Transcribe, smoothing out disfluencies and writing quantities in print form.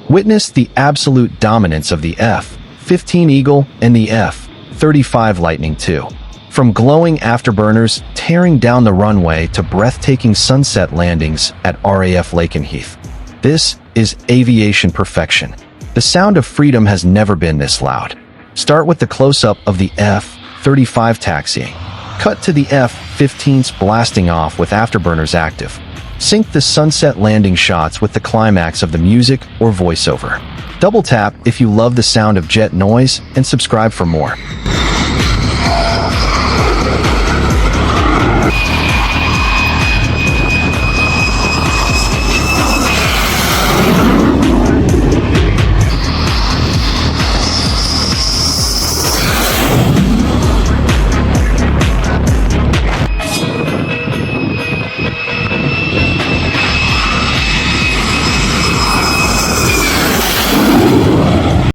Witness the absolute dominance of the F-15 Eagle and the F-35 Lightning II. From glowing afterburners tearing down the runway to breathtaking sunset landings at RAF Lakenheath. This is aviation perfection. The sound of freedom has never been this loud. Start with the close-up of the F-35 taxiing. Cut to the F-15's blasting off with afterburners active. Sync the sunset landing shots with the climax of the music or voiceover. Double tap if you love the sound of jet noise and subscribe for more.